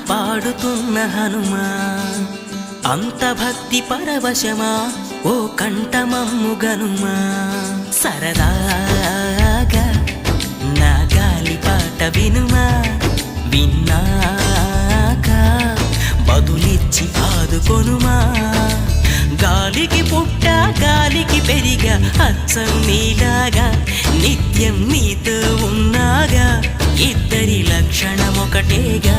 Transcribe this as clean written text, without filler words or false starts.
పాడుతున్న హనుమా అంత భక్తి పరవశమా ఓ కంఠమమ్ము గనుమా సరదాగా నా గాలి పాట వినుమా విన్నాక బదులిచ్చి ఆదుకొనుమా గాలికి పుట్ట గాలికి పెరిగా అచ్చం నీలాగా నిత్యం నీతో ఉన్నాగా ఇద్దరి లక్షణమొకటేగా